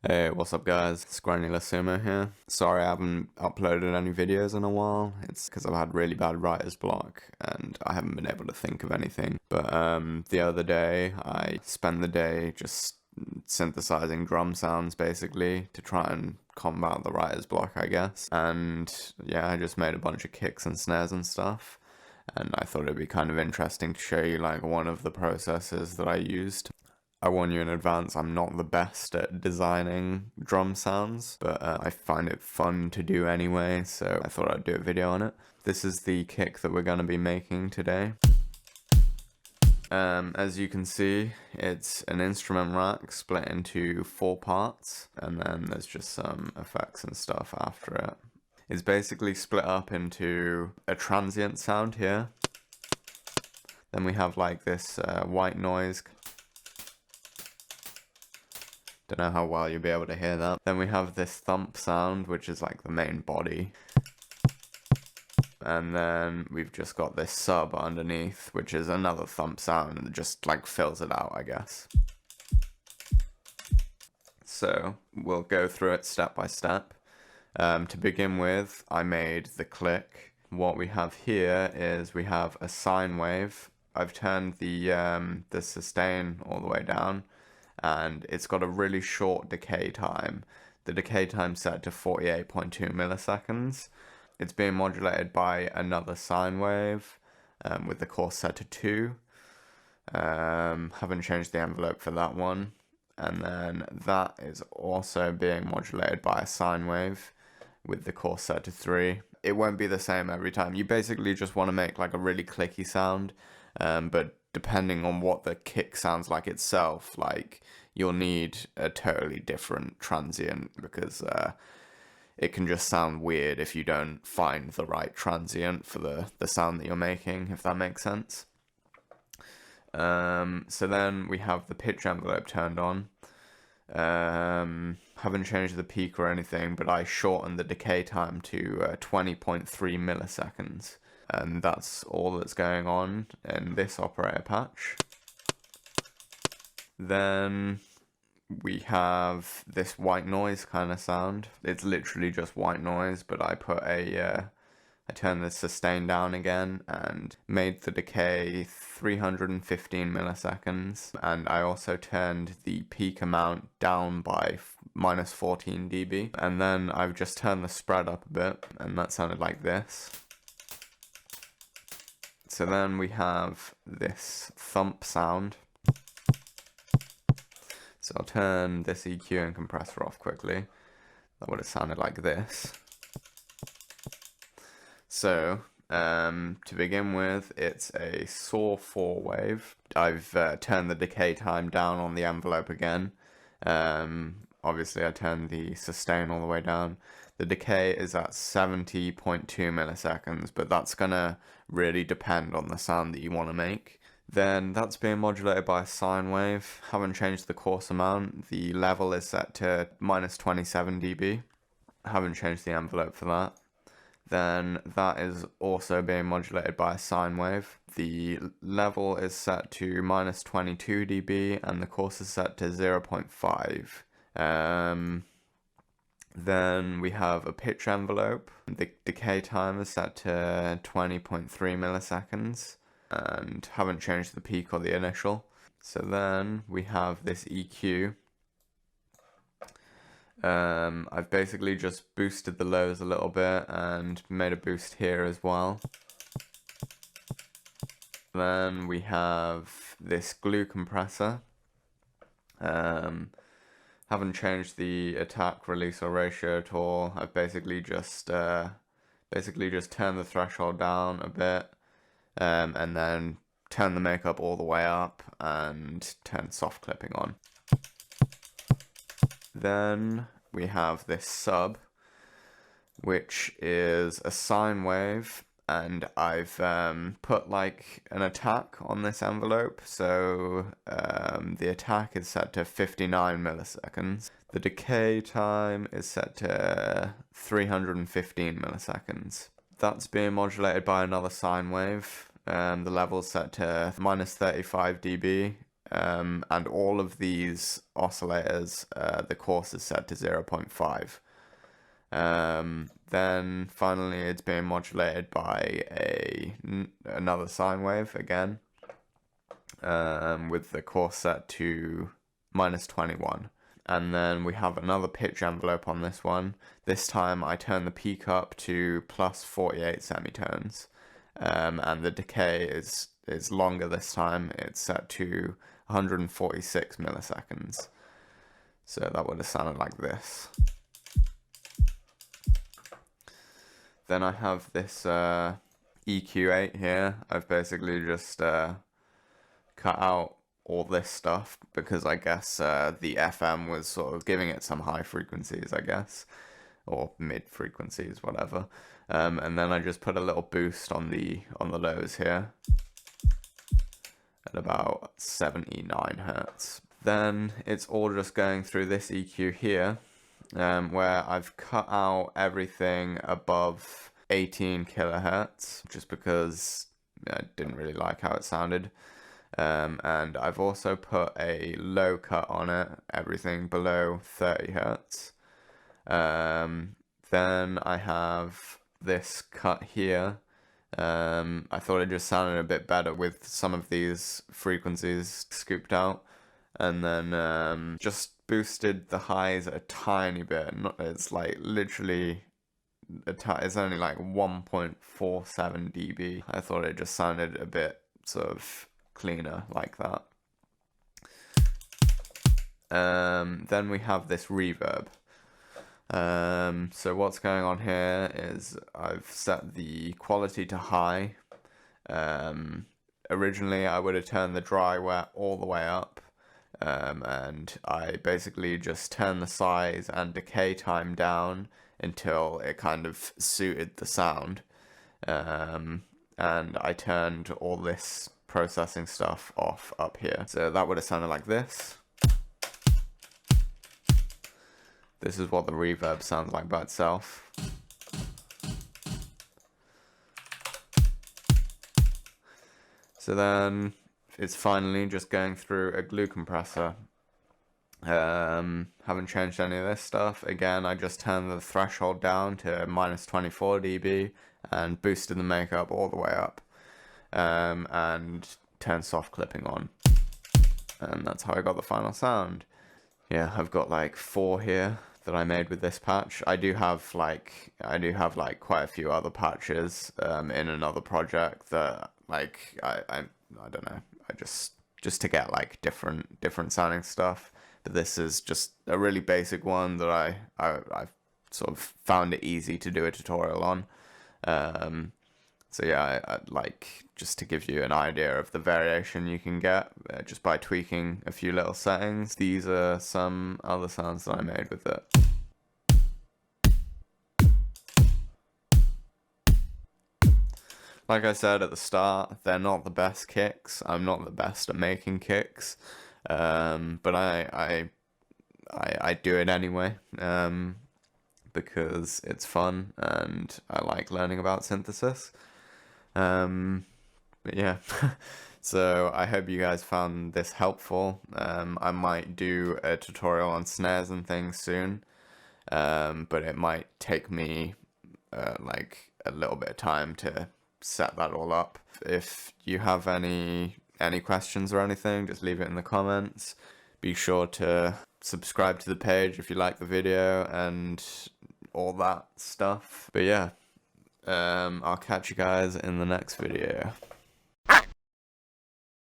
Hey, what's up guys? It's GranularSumo here. Sorry I haven't uploaded any videos in a while. It's because I've had really bad writer's block and I haven't been able to think of anything. But the other day I spent the day just synthesizing drum sounds basically to try and combat the writer's block, I guess. And yeah, I just made a bunch of kicks and snares and stuff. And I thought it'd be kind of interesting to show you like one of the processes that I used. I warn you in advance, I'm not the best at designing drum sounds, but I find it fun to do anyway, so I thought I'd do a video on it. This is the kick that we're going to be making today. As you can see, it's an instrument rack split into 4 parts, and then there's just some effects and stuff after it. It's basically split up into a transient sound here. Then we have like this white noise. Don't know how well you'll be able to hear that. Then we have this thump sound, which is like the main body. And then we've just got this sub underneath, which is another thump sound, and it just like fills it out, I guess. So we'll go through it step by step. To begin with, I made the click. What we have here is we have a sine wave. I've turned the sustain all the way down, and it's got a really short decay time. The decay time set to 48.2 milliseconds. It's being modulated by another sine wave with the course set to 2. Haven't changed the envelope for that one. And then that is also being modulated by a sine wave with the course set to 3. It won't be the same every time. You basically just want to make like a really clicky sound, but depending on what the kick sounds like itself, like you'll need a totally different transient because it can just sound weird if you don't find the right transient for the sound that you're making, if that makes sense. So then we have the pitch envelope turned on. Haven't changed the peak or anything, but I shortened the decay time to 20.3 milliseconds. And that's all that's going on in this operator patch. Then we have this white noise kind of sound. It's literally just white noise, but I put I turned the sustain down again and made the decay 315 milliseconds. And I also turned the peak amount down by minus 14 dB. And then I've just turned the spread up a bit, and that sounded like this. So then we have this thump sound. So I'll turn this EQ and compressor off quickly. That would have sounded like this. So, to begin with, it's a saw 4 wave. I've turned the decay time down on the envelope again. Obviously I turned the sustain all the way down. The decay is at 70.2 milliseconds, but that's gonna really depend on the sound that you want to make. Then that's being modulated by a sine wave. Haven't changed the course amount. The level is set to minus 27 dB. Haven't changed the envelope for that. Then that is also being modulated by a sine wave. The level is set to minus 22 dB and the course is set to 0.5. Then we have a pitch envelope. The decay time is set to 20.3 milliseconds and haven't changed the peak or the initial. So then we have this EQ. I've basically just boosted the lows a little bit and made a boost here as well. Then we have this glue compressor. Haven't changed the attack, release, or ratio at all. I've basically just turned the threshold down a bit, and then turn the makeup all the way up and turn soft clipping on. Then we have this sub, which is a sine wave, and I've put like an attack on this envelope, so the attack is set to 59 milliseconds. The decay time is set to 315 milliseconds. That's being modulated by another sine wave. The level is set to minus 35 dB, and all of these oscillators, the coarse is set to 0.5. Then finally it's being modulated by another sine wave again, with the coarse set to -21. And then we have another pitch envelope on this one. This time I turn the peak up to +48 semitones, and the decay is longer this time. It's set to 146 milliseconds. So that would have sounded like this. Then I have this EQ8 here. I've basically just cut out all this stuff because I guess the FM was sort of giving it some high frequencies, I guess, or mid frequencies, whatever. And then I just put a little boost on the lows here at about 79 hertz. Then it's all just going through this EQ here, where I've cut out everything above 18 kilohertz just because I didn't really like how it sounded. And I've also put a low cut on it, everything below 30 hertz. Then I have this cut here. I thought it just sounded a bit better with some of these frequencies scooped out. And then just boosted the highs a tiny bit. It's like literally it's only like 1.47 dB. I thought it just sounded a bit sort of cleaner like that. Then we have this reverb. So what's going on here is I've set the quality to high. Originally I would have turned the dry wet all the way up, and I basically just turned the size and decay time down until it kind of suited the sound, and I turned all this processing stuff off up here. So that would have sounded like this. This is what the reverb sounds like by itself. So then it's finally just going through a glue compressor. Haven't changed any of this stuff. Again, I just turned the threshold down to -24 dB and boosted the makeup all the way up, and turned soft clipping on, and that's how I got the final sound. Yeah, I've got like 4 here that I made with this patch. I do have like quite a few other patches in another project that like I don't know, I just to get like different sounding stuff. But this is just a really basic one that I sort of found it easy to do a tutorial on. So yeah, I'd like just to give you an idea of the variation you can get just by tweaking a few little settings. These are some other sounds that I made with it. Like I said at the start, they're not the best kicks. I'm not the best at making kicks, but I do it anyway, because it's fun and I like learning about synthesis. But yeah, so I hope you guys found this helpful. I might do a tutorial on snares and things soon, but it might take me like a little bit of time to set that all up. If you have any questions or anything, just leave it in the comments. Be sure to subscribe to the page if you like the video and all that stuff. But yeah, I'll catch you guys in the next video.